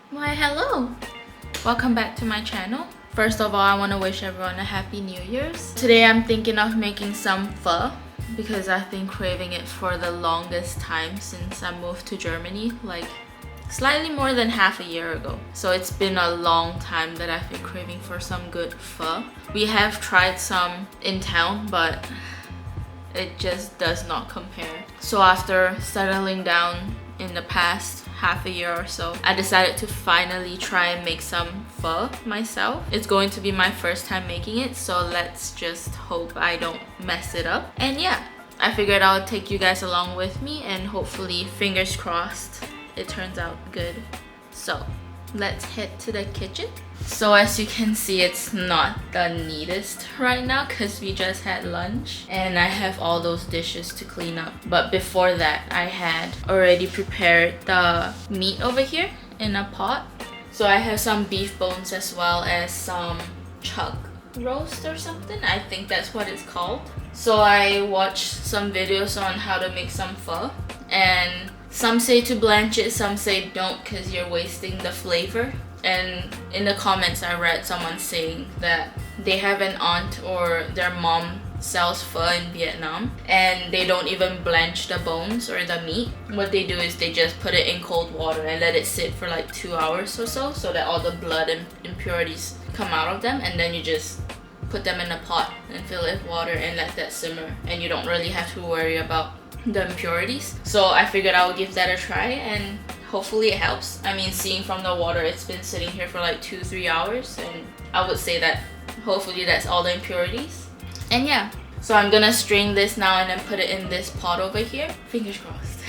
Why hello! Welcome back to my channel. First of all, I want to wish everyone a happy New Year's. Today I'm thinking of making some pho because I've been craving it for the longest time since I moved to Germany, like slightly more than half a year ago. So it's been a long time that I've been craving for some good pho. We have tried some in town, but it just does not compare. So after settling down in the past half a year or so, I decided to finally try and make some pho myself. It's going to be my first time making it, so let's just hope I don't mess it up. And yeah, I figured I'll take you guys along with me and hopefully, fingers crossed, it turns out good. So let's head to the kitchen. So as you can see, it's not the neatest right now because we just had lunch and I have all those dishes to clean up. But before that, I had already prepared the meat over here in a pot. So I have some beef bones as well as some chuck roast or something. I think that's what it's called. So I watched some videos on how to make some pho, and some say to blanch it, some say don't because you're wasting the flavor. And in the comments I read someone saying that they have an aunt or their mom sells pho in Vietnam and they don't even blanch the bones or the meat. What they do is they just put it in cold water and let it sit for like 2 hours or so that all the blood and impurities come out of them, and then you just put them in a pot and fill it with water and let that simmer, and you don't really have to worry about the impurities. So I figured I would give that a try and hopefully it helps. I mean, seeing from the water, it's been sitting here for like 2-3 hours, and I would say that hopefully that's all the impurities. And yeah, so I'm gonna strain this now and then put it in this pot over here. Fingers crossed.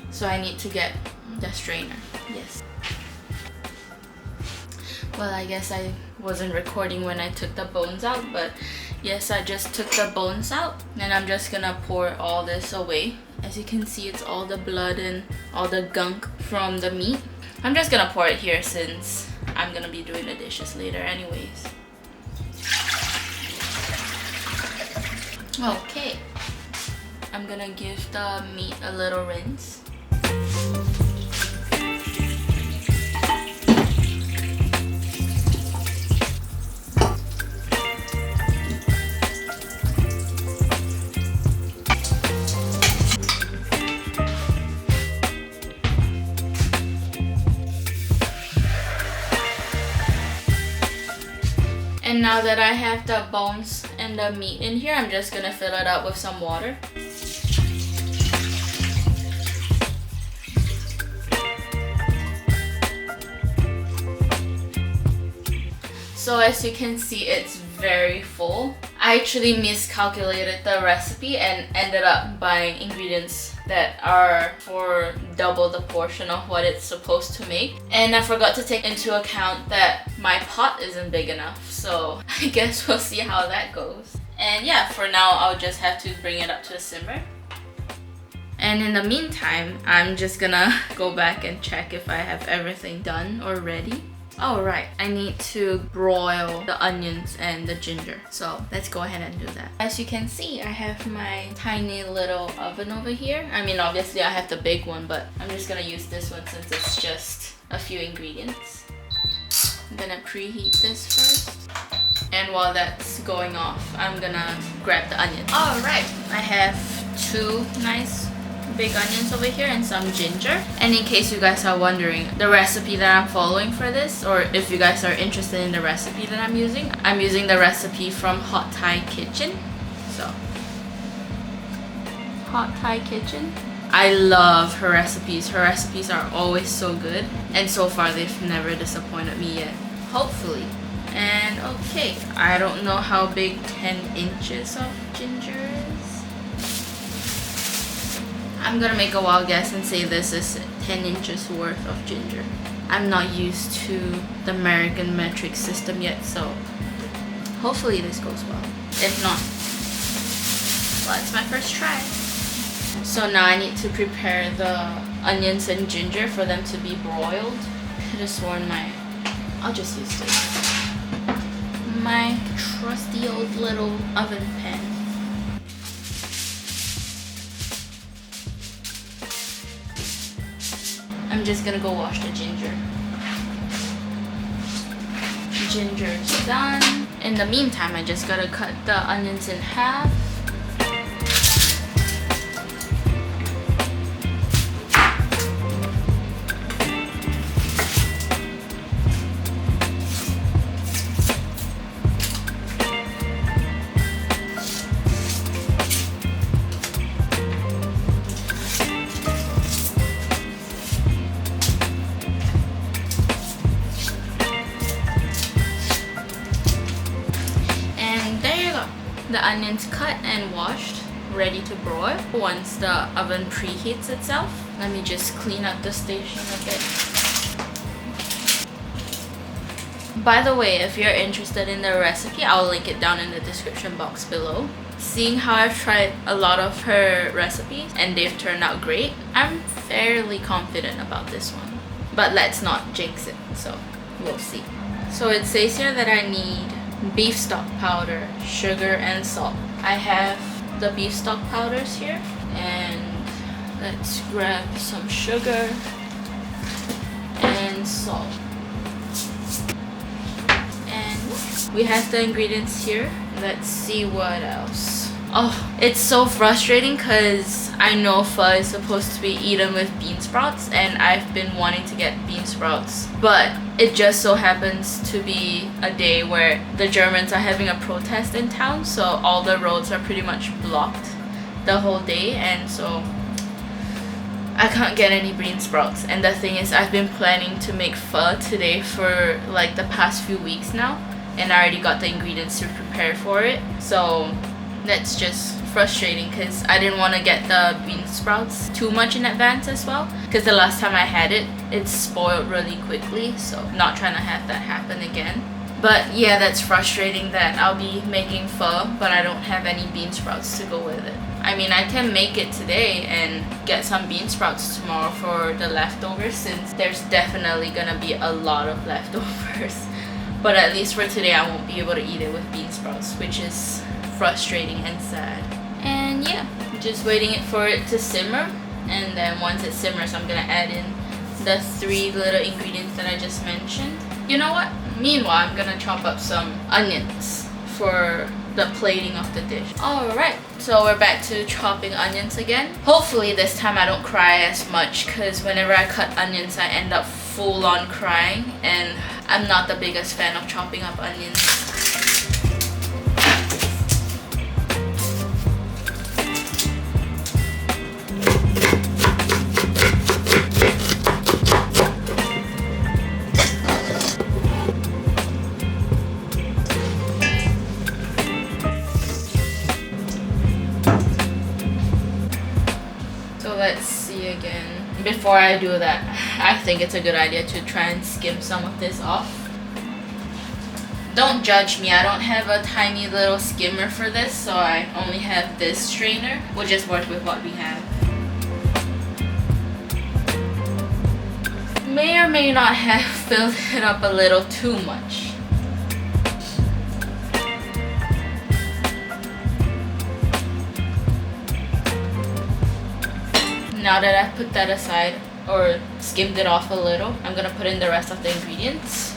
So I need to get the strainer. Yes. Well, I guess I wasn't recording when I took the bones out, but yes, I just took the bones out and I'm just gonna pour all this away. As you can see, it's all the blood and all the gunk from the meat. I'm just gonna pour it here since I'm gonna be doing the dishes later anyways. Okay, I'm gonna give the meat a little rinse. And now that I have the bones and the meat in here, I'm just gonna fill it up with some water. So as you can see, it's very full. I actually miscalculated the recipe and ended up buying ingredients that are for double the portion of what it's supposed to make. And I forgot to take into account that my pot isn't big enough. So I guess we'll see how that goes. And yeah, for now, I'll just have to bring it up to a simmer. And in the meantime, I'm just gonna go back and check if I have everything done or ready. Oh right, I need to broil the onions and the ginger. So let's go ahead and do that. As you can see, I have my tiny little oven over here. I mean, obviously I have the big one, but I'm just gonna use this one since it's just a few ingredients. I'm gonna preheat this first. And while that's going off, I'm gonna grab the onion. All right, I have 2 nice big onions over here and some ginger. And in case you guys are wondering the recipe that I'm following for this, or if you guys are interested in the recipe that I'm using the recipe from Hot Thai Kitchen. So Hot Thai Kitchen, I love her recipes. Her recipes are always so good, and so far they've never disappointed me yet, hopefully. And okay, I don't know how big 10 inches of ginger is. I'm gonna make a wild guess and say this is 10 inches worth of ginger. I'm not used to the American metric system yet, so hopefully this goes well. If not, well, it's my first try. So now I need to prepare the onions and ginger for them to be broiled. I could have sworn I'll just use this. My trusty old little oven pan. I'm just gonna go wash the ginger. Ginger's done. In the meantime, I just gotta cut the onions in half. The onions cut and washed, ready to broil. Once the oven preheats itself, let me just clean up the station a bit. By the way, if you're interested in the recipe, I'll link it down in the description box below. Seeing how I've tried a lot of her recipes and they've turned out great, I'm fairly confident about this one. But let's not jinx it, so we'll see. So it says here that I need beef stock powder, sugar, and salt. I have the beef stock powders here, and let's grab some sugar and salt. And we have the ingredients here. Let's see what else. Oh, it's so frustrating because I know pho is supposed to be eaten with bean sprouts, and I've been wanting to get bean sprouts, but it just so happens to be a day where the Germans are having a protest in town, so all the roads are pretty much blocked the whole day, and so I can't get any bean sprouts. And the thing is, I've been planning to make pho today for like the past few weeks now, and I already got the ingredients to prepare for it, so that's just frustrating because I didn't want to get the bean sprouts too much in advance as well, because the last time I had it, it spoiled really quickly, so not trying to have that happen again. But yeah, that's frustrating that I'll be making pho but I don't have any bean sprouts to go with it. I mean, I can make it today and get some bean sprouts tomorrow for the leftovers, since there's definitely gonna be a lot of leftovers. But at least for today, I won't be able to eat it with bean sprouts, which is frustrating and sad. And yeah, just waiting for it to simmer, and then once it simmers, I'm gonna add in the 3 little ingredients that I just mentioned. You know what? Meanwhile, I'm gonna chop up some onions for the plating of the dish. Alright, so we're back to chopping onions again. Hopefully this time I don't cry as much, because whenever I cut onions, I end up full on crying, and I'm not the biggest fan of chopping up onions. Let's see again. Before I do that, I think it's a good idea to try and skim some of this off. Don't judge me, I don't have a tiny little skimmer for this, so I only have this strainer. We'll just work with what we have. May or may not have filled it up a little too much. Now that I've put that aside, or skimmed it off a little, I'm gonna put in the rest of the ingredients.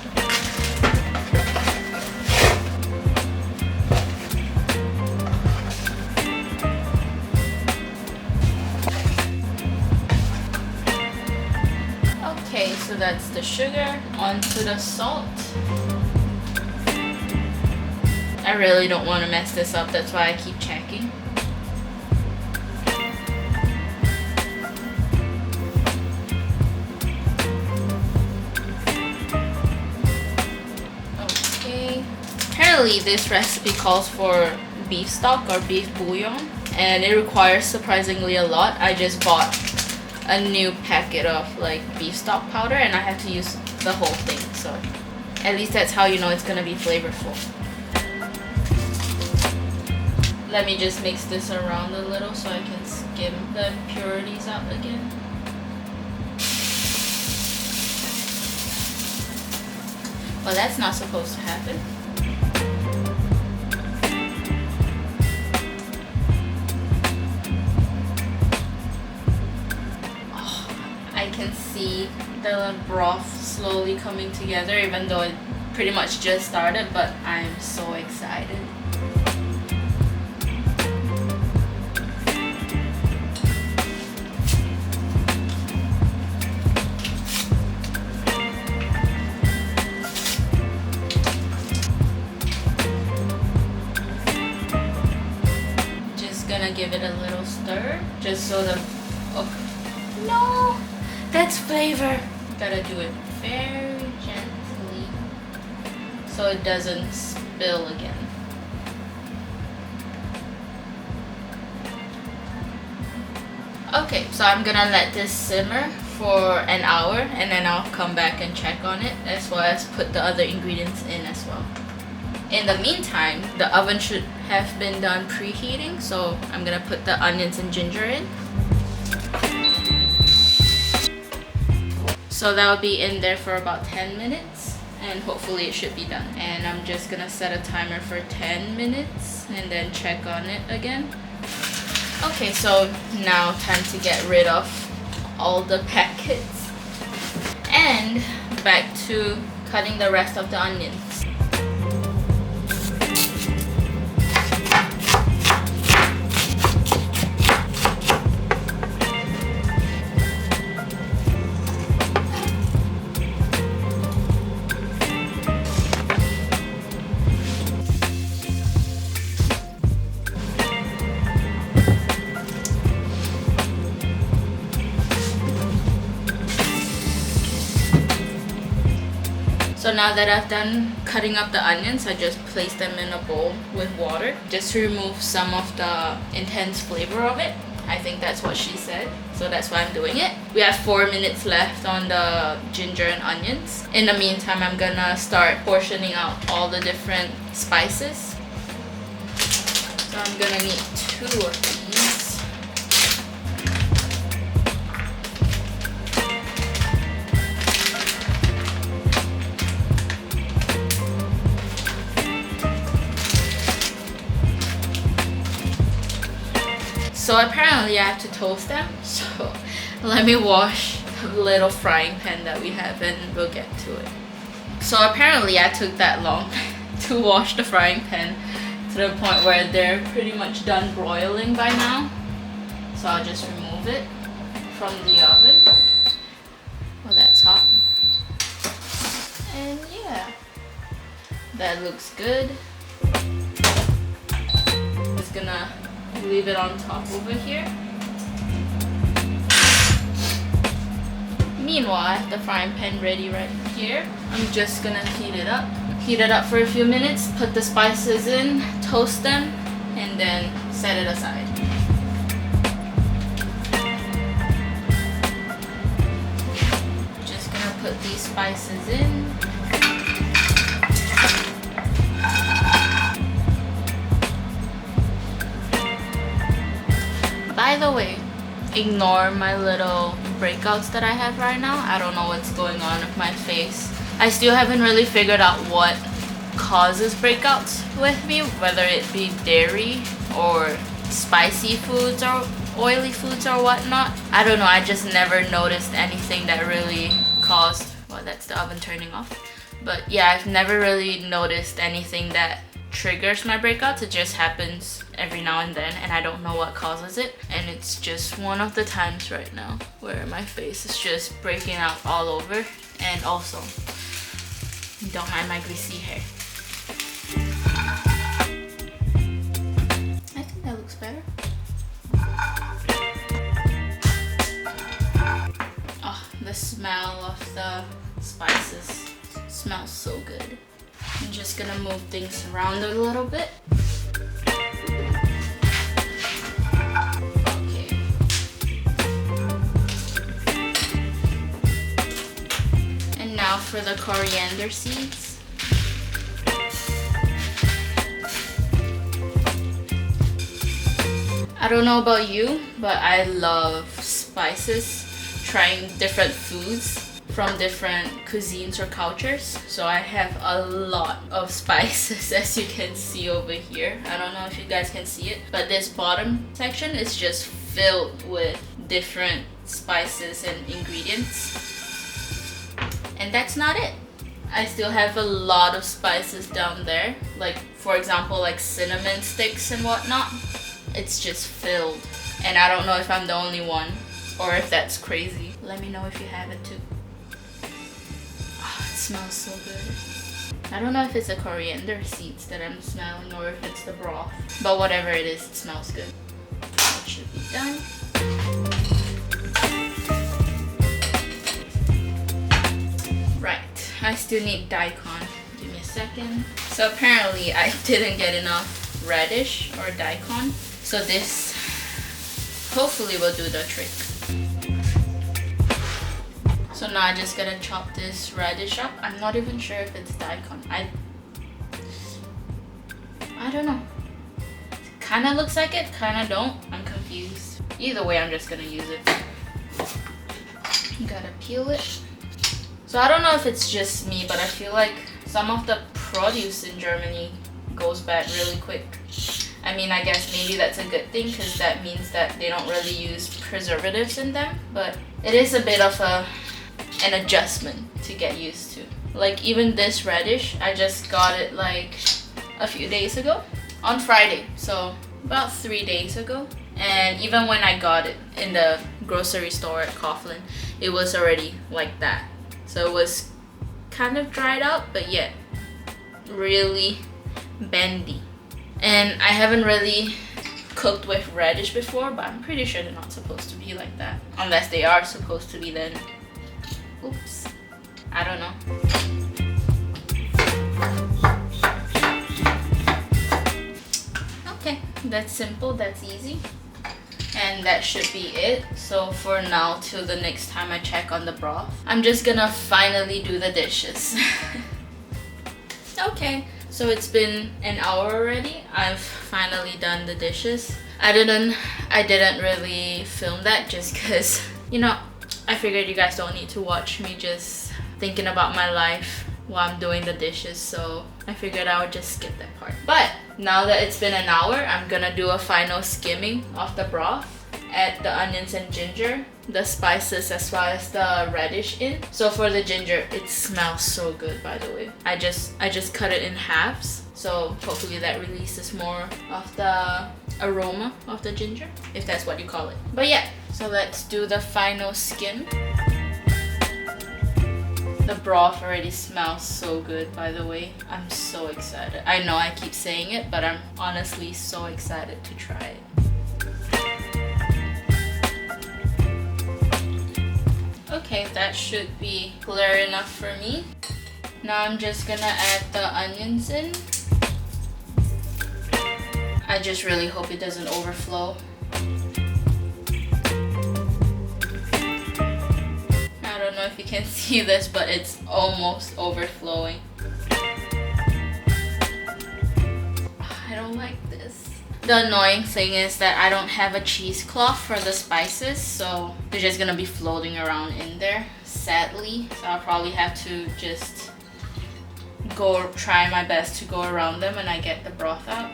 Okay, so that's the sugar. Onto the salt. I really don't want to mess this up, that's why I keep checking. Apparently this recipe calls for beef stock or beef bouillon, and it requires surprisingly a lot. I just bought a new packet of like beef stock powder, and I have to use the whole thing, so at least that's how you know it's gonna be flavorful. Let me just mix this around a little so I can skim the impurities out again. Well, that's not supposed to happen. I can see the broth slowly coming together, even though it pretty much just started, but I'm so excited. Gonna give it a little stir just so the no, that's flavor. Gotta do it very gently so it doesn't spill again. Okay, so I'm gonna let this simmer for an hour and then I'll come back and check on it, as well as put the other ingredients in as well. In the meantime, the oven should have been done preheating, so I'm gonna put the onions and ginger in. So that'll be in there for about 10 minutes and hopefully it should be done. And I'm just gonna set a timer for 10 minutes and then check on it again. Okay, so now time to get rid of all the packets and back to cutting the rest of the onions. So now that I've done cutting up the onions, I just place them in a bowl with water just to remove some of the intense flavor of it. I think that's what she said, so that's why I'm doing it. We have 4 minutes left on the ginger and onions. In the meantime, I'm gonna start portioning out all the different spices. So I'm gonna need 2 of these. So apparently I have to toast them, so let me wash the little frying pan that we have and we'll get to it. So apparently I took that long to wash the frying pan to the point where they're pretty much done broiling by now. So I'll just remove it from the oven. Well, that's hot. And yeah, that looks good. Just gonna leave it on top over here. Meanwhile, I have the frying pan ready right here. I'm just gonna heat it up. Heat it up for a few minutes, put the spices in, toast them, and then set it aside. Just gonna put these spices in. By the way, ignore my little breakouts that I have right now. I don't know what's going on with my face. I still haven't really figured out what causes breakouts with me, whether it be dairy or spicy foods or oily foods or whatnot. I don't know, I just never noticed anything that really caused, well, that's the oven turning off. But yeah, I've never really noticed anything that triggers my breakouts. It just happens every now and then and I don't know what causes it, and it's just one of the times right now where my face is just breaking out all over. And also, don't mind my greasy hair. I think that looks better. Oh, the smell of the spices smells so good. I'm just gonna move things around a little bit. Okay. And now for the coriander seeds. I don't know about you, but I love spices, trying different foods from different cuisines or cultures. So I have a lot of spices, as you can see over here. I don't know if you guys can see it, but this bottom section is just filled with different spices and ingredients. And that's not it. I still have a lot of spices down there. Like, for example, like cinnamon sticks and whatnot. It's just filled. And I don't know if I'm the only one or if that's crazy. Let me know if you have it too. Oh, it smells so good. I don't know if it's the coriander seeds that I'm smelling or if it's the broth. But whatever it is, it smells good. It should be done. Right, I still need daikon. Give me a second. So apparently I didn't get enough radish or daikon. So this hopefully will do the trick. So now I just gotta chop this radish up. I'm not even sure if it's daikon. I don't know. Kinda looks like it, kinda don't. I'm confused. Either way, I'm just gonna use it. Gotta peel it. So I don't know if it's just me, but I feel like some of the produce in Germany goes bad really quick. I mean, I guess maybe that's a good thing because that means that they don't really use preservatives in them, but it is a bit of an adjustment to get used to. Like even this radish, I just got it like a few days ago on Friday, so about 3 days ago. And even when I got it in the grocery store at Coughlin, it was already like that. So it was kind of dried out, but yet really bendy. And I haven't really cooked with radish before, but I'm pretty sure they're not supposed to be like that. Unless they are supposed to be, then oops. I don't know. Okay, that's simple, that's easy. And that should be it. So for now, till the next time I check on the broth, I'm just gonna finally do the dishes. Okay, so it's been an hour already. I've finally done the dishes. I didn't really film that just because, you know, I figured you guys don't need to watch me just thinking about my life while I'm doing the dishes, so I figured I would just skip that part. But now that it's been an hour, I'm gonna do a final skimming of the broth, add the onions and ginger, the spices as well as the radish in. So for the ginger, it smells so good, by the way. I just cut it in halves, so hopefully that releases more of the aroma of the ginger, if that's what you call it. But yeah, so let's do the final skim. The broth already smells so good, by the way. I'm so excited. I know I keep saying it, but I'm honestly so excited to try it. Okay, that should be clear enough for me. Now I'm just gonna add the onions in. I just really hope it doesn't overflow. I don't know if you can see this, but it's almost overflowing. I don't like this. The annoying thing is that I don't have a cheesecloth for the spices, so they're just gonna be floating around in there, sadly. So I'll probably have to just try my best to go around them when I get the broth out.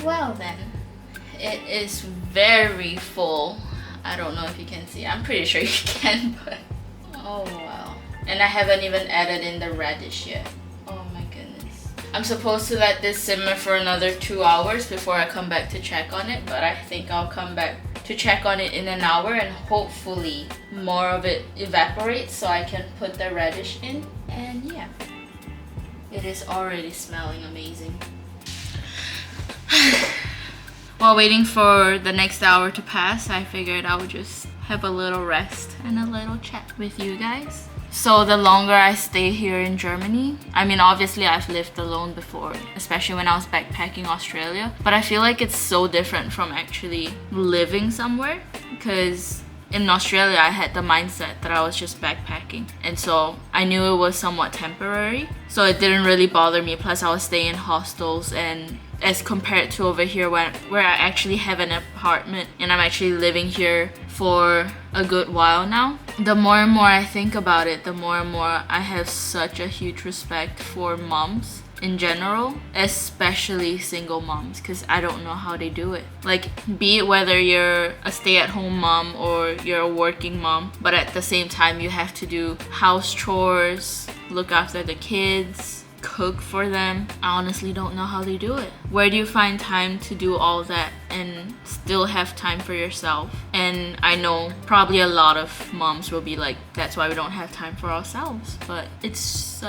Well then, it is very full. I don't know if you can see. I'm pretty sure you can, but oh wow. And I haven't even added in the radish yet. Oh my goodness. I'm supposed to let this simmer for another 2 hours before I come back to check on it, but I think I'll come back to check on it in an hour and hopefully more of it evaporates so I can put the radish in. And yeah, it is already smelling amazing. While waiting for the next hour to pass, I figured I would just have a little rest and a little chat with you guys. So the longer I stay here in Germany, I mean obviously I've lived alone before, especially when I was backpacking Australia, but I feel like it's so different from actually living somewhere, because in Australia I had the mindset that I was just backpacking, and so I knew it was somewhat temporary, so it didn't really bother me. Plus I was staying in hostels, and as compared to over here where I actually have an apartment and I'm actually living here for a good while now, the more and more I think about it, the more and more I have such a huge respect for moms in general, especially single moms, because I don't know how they do it. Like, be it whether you're a stay-at-home mom or you're a working mom, but at the same time you have to do house chores, look after the kids, cook for them. I honestly don't know how they do it. Where do you find time to do all that and still have time for yourself? And I know probably a lot of moms will be like, that's why we don't have time for ourselves. But it's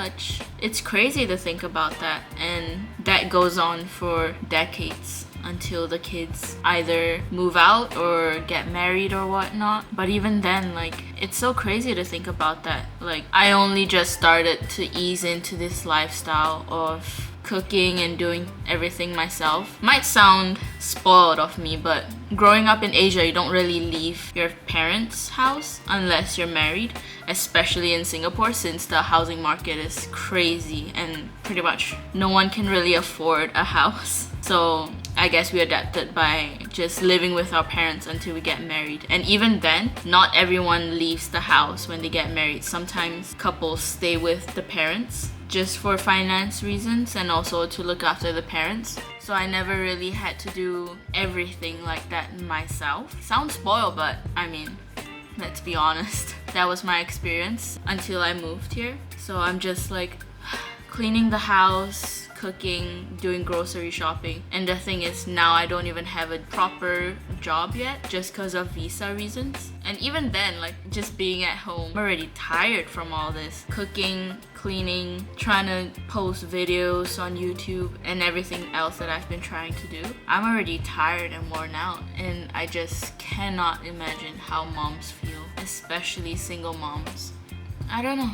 crazy to think about that. And that goes on for decades until the kids either move out or get married or whatnot. But even then, like, it's so crazy to think about that. Like, I only just started to ease into this lifestyle of cooking and doing everything myself. Might sound spoiled of me, but growing up in Asia, you don't really leave your parents' house unless you're married, especially in Singapore, since the housing market is crazy and pretty much no one can really afford a house. So I guess we adapted by just living with our parents until we get married. And even then, not everyone leaves the house when they get married. Sometimes couples stay with the parents just for finance reasons and also to look after the parents. So I never really had to do everything like that myself. Sounds spoiled, but I mean, let's be honest. That was my experience until I moved here. So I'm just like cleaning the house, cooking, doing grocery shopping. And the thing is, now I don't even have a proper job yet just because of visa reasons. And even then, like, just being at home, I'm already tired from all this cooking, cleaning, trying to post videos on YouTube and everything else that I've been trying to do. I'm already tired and worn out, and I just cannot imagine how moms feel, especially single moms. I don't know.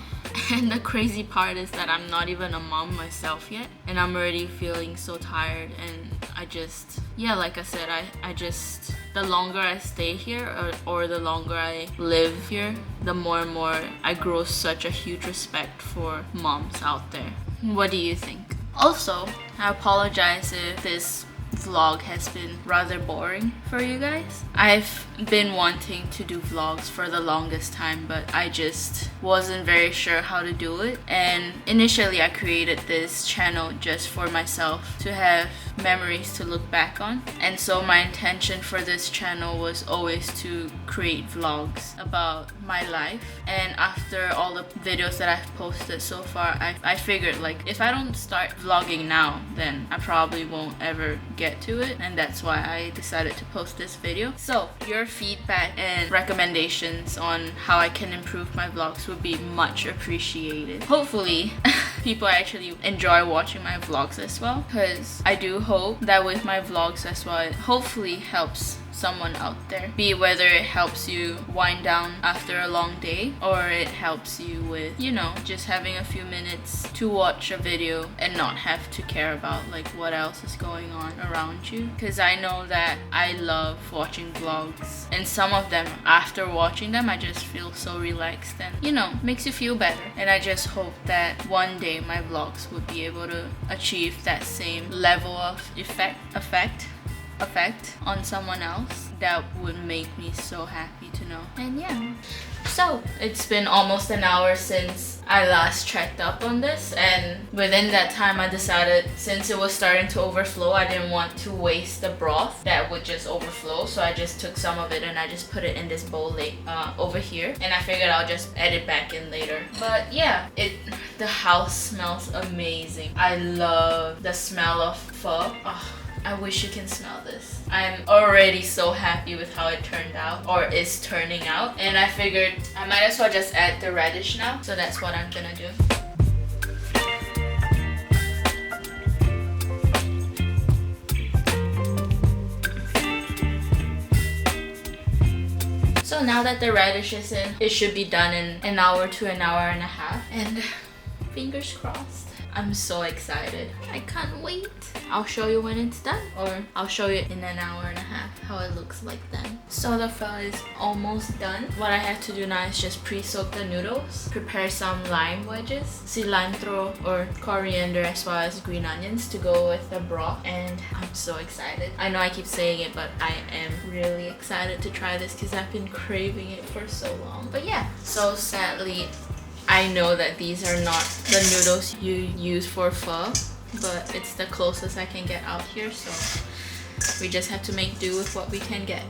And the crazy part is that I'm not even a mom myself yet, and I'm already feeling so tired. And I just, yeah, like I said, I just, the longer I stay here or the longer I live here, the more and more I grow such a huge respect for moms out there. What do you think? Also, I apologize if this vlog has been rather boring for you guys. I've been wanting to do vlogs for the longest time, but I just wasn't very sure how to do it. And initially I created this channel just for myself to have memories to look back on. And so my intention for this channel was always to create vlogs about my life. And after all the videos that I've posted so far, I figured, like, if I don't start vlogging now, then I probably won't ever get to it. And that's why I decided to post this video. So your feedback and recommendations on how I can improve my vlogs would be much appreciated. Hopefully people actually enjoy watching my vlogs as well, because I do hope that with my vlogs as well, it hopefully helps someone out there, be it whether it helps you wind down after a long day or it helps you with, you know, just having a few minutes to watch a video and not have to care about like what else is going on around you. Because I know that I love watching vlogs, and some of them, after watching them, I just feel so relaxed and, you know, makes you feel better. And I just hope that one day my vlogs would be able to achieve that same level of effect on someone else. That would make me so happy to know. And yeah, so it's been almost an hour since I last checked up on this, and within that time I decided, since it was starting to overflow, I didn't want to waste the broth that would just overflow. So I just took some of it and I just put it in this bowl over here, and I figured I'll just add it back in later. But yeah, the house smells amazing. I love the smell of pho. Oh, I wish you can smell this. I'm already so happy with how it turned out, or is turning out. And I figured I might as well just add the radish now. So that's what I'm gonna do. So now that the radish is in, it should be done in an hour to an hour and a half. And fingers crossed. I'm so excited. I can't wait. I'll show you when it's done, or I'll show you in an hour and a half how it looks like then. So the pho is almost done. What I have to do now is just pre-soak the noodles, prepare some lime wedges, cilantro or coriander, as well as green onions to go with the broth. And I'm so excited. I know I keep saying it, but I am really excited to try this because I've been craving it for so long. But yeah, so sadly, I know that these are not the noodles you use for pho, but it's the closest I can get out here, so we just have to make do with what we can get.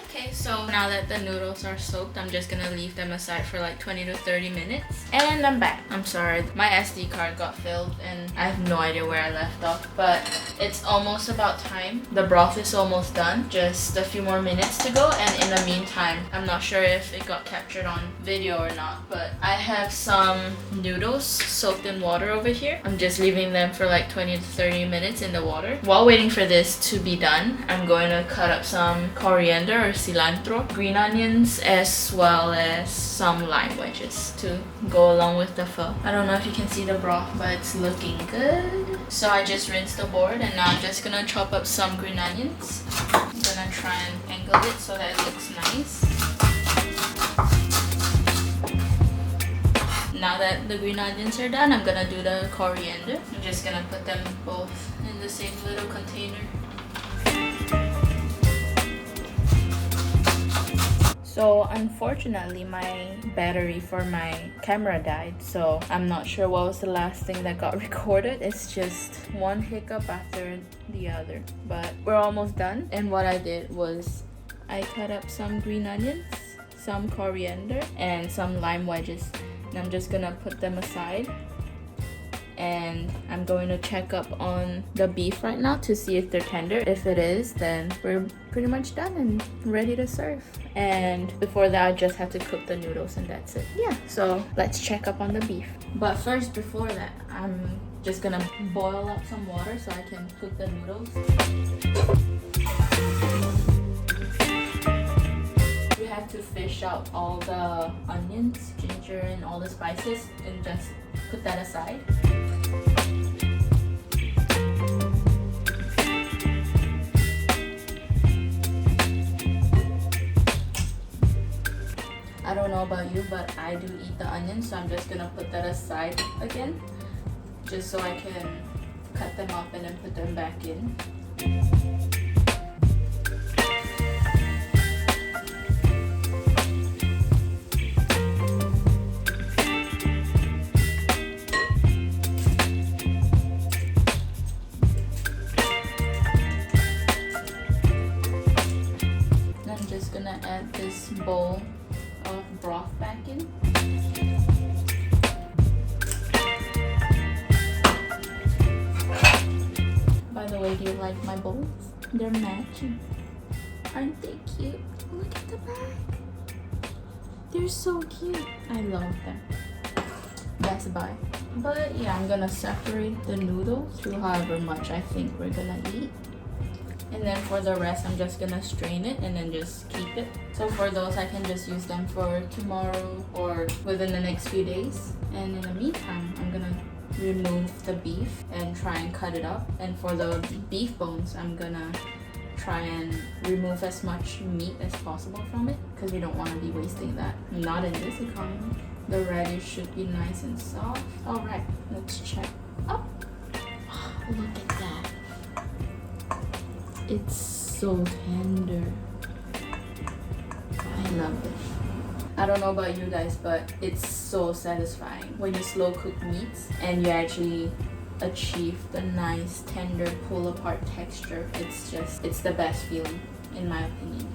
Okay, so now that the noodles are soaked, I'm just gonna leave them aside for like 20 to 30 minutes. And I'm back. I'm sorry, my SD card got filled and I have no idea where I left off, but it's almost about time. The broth is almost done. Just a few more minutes to go, and in the meantime, I'm not sure if it got captured on video or not, but I have some noodles soaked in water over here. I'm just leaving them for like 20 to 30 minutes in the water. While waiting for this to be done, I'm going to cut up some coriander or cilantro, green onions, as well as some lime wedges to go along with the pho. I don't know if you can see the broth, but it's looking good. So I just rinsed the board, and now I'm just gonna chop up some green onions. I'm gonna try and angle it so that it looks nice. Now that the green onions are done, I'm gonna do the coriander. I'm just gonna put them both in the same little container. So unfortunately, my battery for my camera died, so I'm not sure what was the last thing that got recorded. It's just one hiccup after the other, but we're almost done. And what I did was I cut up some green onions, some coriander, and some lime wedges, and I'm just gonna put them aside. And I'm going to check up on the beef right now to see if they're tender. If it is, then we're pretty much done and ready to serve. And before that, I just have to cook the noodles, and that's it. Yeah, so let's check up on the beef. But first, before that, I'm just gonna boil up some water so I can cook the noodles. You have to fish out all the onions, ginger, and all the spices, and just put that aside. I don't know about you, but I do eat the onions, so I'm just gonna put that aside again, just so I can cut them up and then put them back in. I'm just gonna add this bowl of broth back in. By the way, do you like my bowls? They're matching. Aren't they cute? Look at the back. They're so cute. I love them. That's about it. But yeah, I'm gonna separate the noodles to however much I think we're gonna eat. And then for the rest, I'm just gonna strain it and then just keep it. So for those, I can just use them for tomorrow or within the next few days. And in the meantime, I'm gonna remove the beef and try and cut it up. And for the beef bones, I'm gonna try and remove as much meat as possible from it, because we don't want to be wasting that. Not in this economy. The radish should be nice and soft. All right, let's check. Oh, look at that. It's so tender. I love it. I don't know about you guys, but it's so satisfying when you slow cook meats and you actually achieve the nice tender pull apart texture. It's the best feeling in my opinion.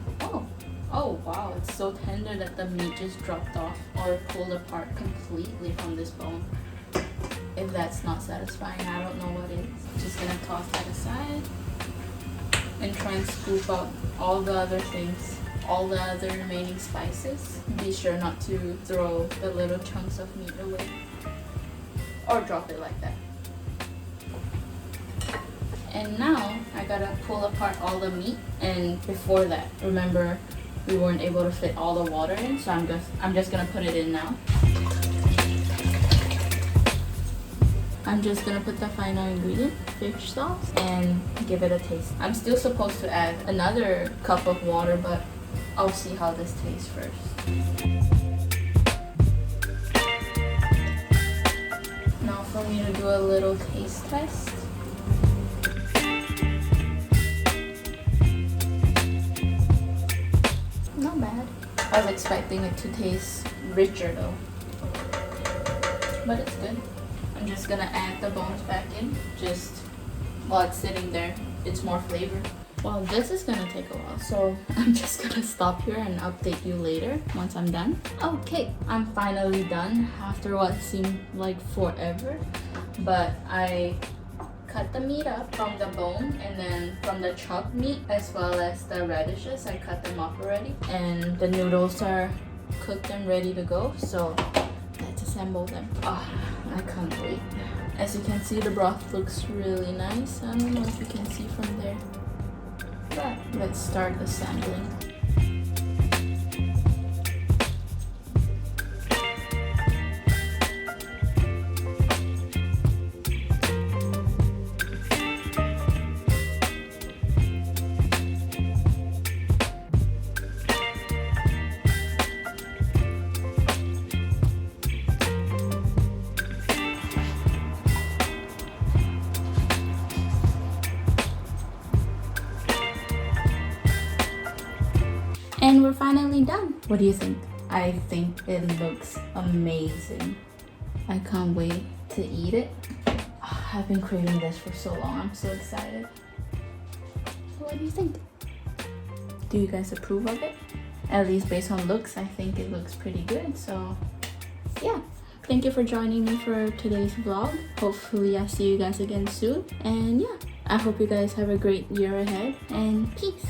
Oh wow, it's so tender that the meat just dropped off or pulled apart completely from this bone. If that's not satisfying, I don't know what is. Just gonna toss that aside and try and scoop out all the other things, all the other remaining spices. Be sure not to throw the little chunks of meat away or drop it like that. And now I gotta pull apart all the meat, and before that, remember we weren't able to fit all the water in, so I'm just gonna put it in now. I'm just gonna put the final ingredient, fish sauce, and give it a taste. I'm still supposed to add another cup of water, but I'll see how this tastes first. Now for me to do a little taste test. Not bad. I was expecting it to taste richer though, but it's good. I'm just gonna add the bones back in just while it's sitting there. It's more flavor. Well, this is gonna take a while, so I'm just gonna stop here and update you later once I'm done. Okay, I'm finally done after what seemed like forever, but I cut the meat up from the bone, and then from the chopped meat as well as the radishes, I cut them up already, and the noodles are cooked and ready to go, so let's assemble them. Oh, I can't wait. As you can see, the broth looks really nice. I don't know if you can see from there, but let's start assembling. And we're finally done. What do you think? I think it looks amazing. I can't wait to eat it. Oh, I've been craving this for so long. I'm so excited. So what do you think? Do you guys approve of it? At least based on looks, I think it looks pretty good. So yeah, thank you for joining me for today's vlog. Hopefully I'll see you guys again soon. And yeah, I hope you guys have a great year ahead, and peace.